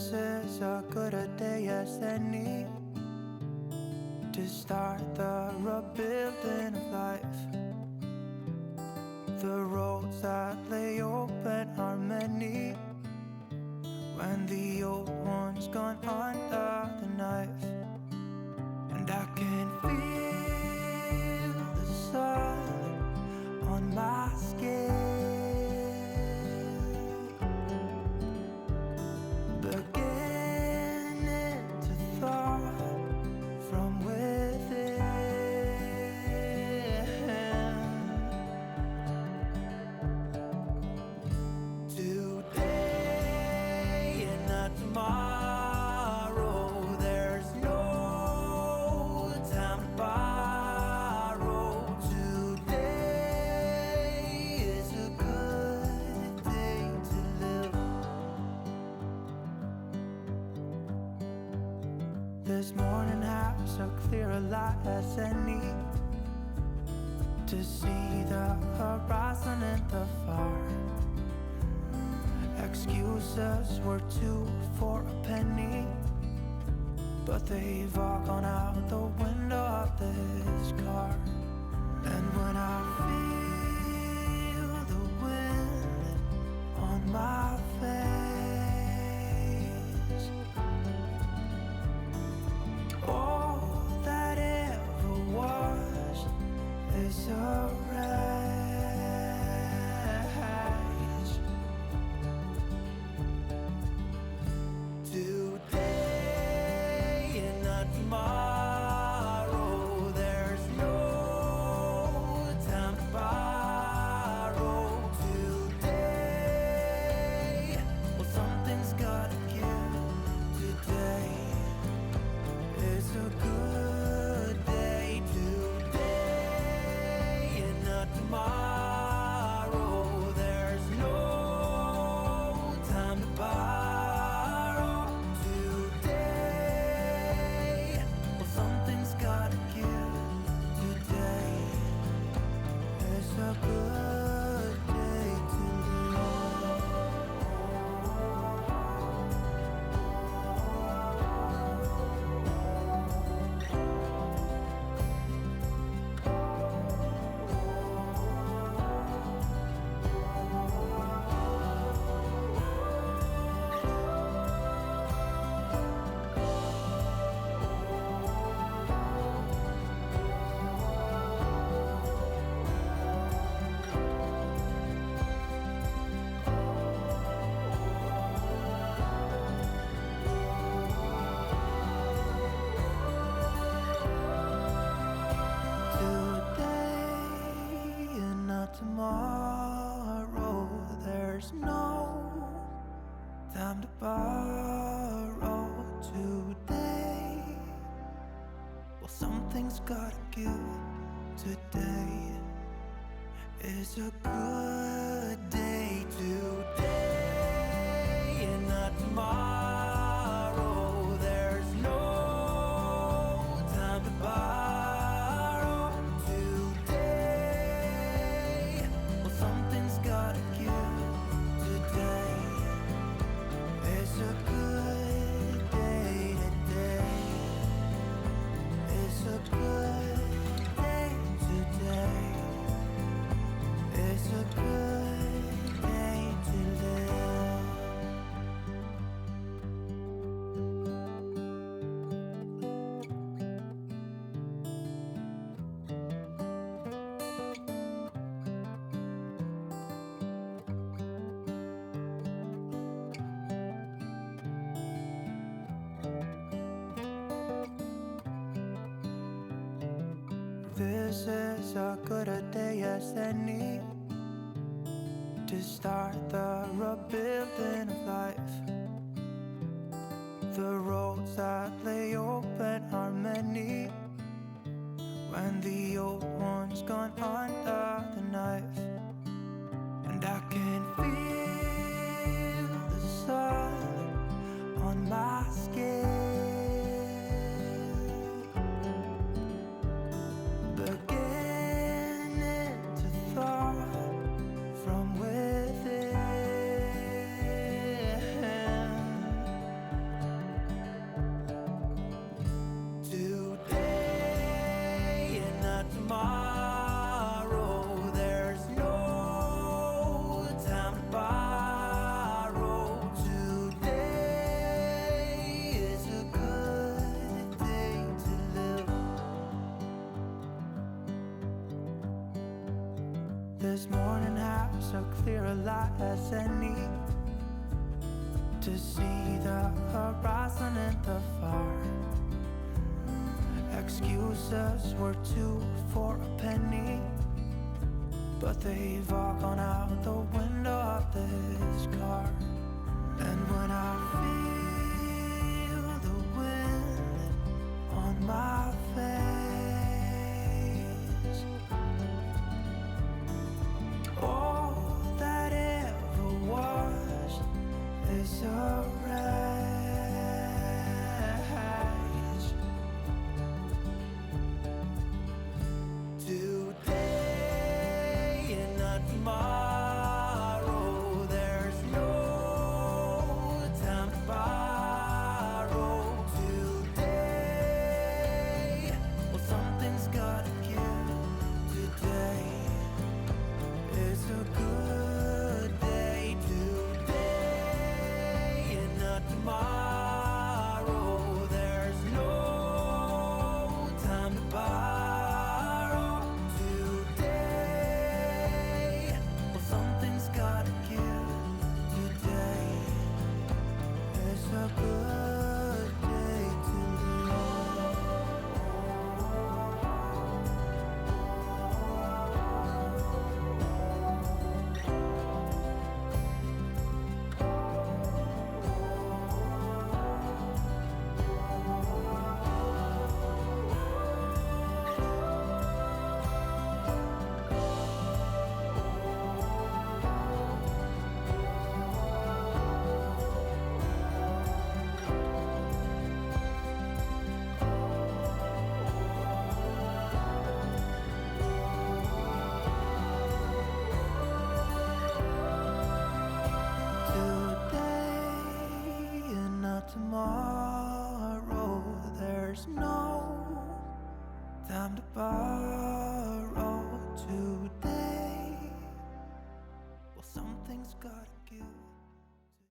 This is as good a day as any to start the rebuilding of life. The roads that lay open are many when the old one's gone under the knife. And I can feel the sun on my skin, beginning to thaw from within. Today and not tomorrow, there's no time to borrow. Today is a good day to live. This morning has so clear a light as any to see the horizon and the far. Excuses were two for a penny, but they've all gone out the window of this car. And when I feel the wind on my face, all that ever was is a wreck. Today and not tomorrow, there's no time to borrow. Today, well, something's gotta give. Today is a good day. Today and not tomorrow, there's no time to borrow. A good day to tomorrow, there's no time to borrow. Today, well, something's gotta give. Today is a good day. Today and not tomorrow, there's no time to borrow. This is as good a day as any to start the rebuilding of life. The roads that lay open are many when the old one's gone under the knife. And I can feel the sun on my skin, beginning to thaw from within. This morning has a clearer light as any, to see the horizon in the far. Excuses were 2 for a penny, but they've all gone out the window of this car. And when I feel the wind on my face, all that ever was is a race. Today and not tomorrow, there's no time to borrow. Today, well, something's gotta give. Today is a good day. Today and not tomorrow, there's no time to borrow. Today, well, something's gotta give. Today is a good day to live. Today and not tomorrow, there's no time to borrow. Today, well, something's got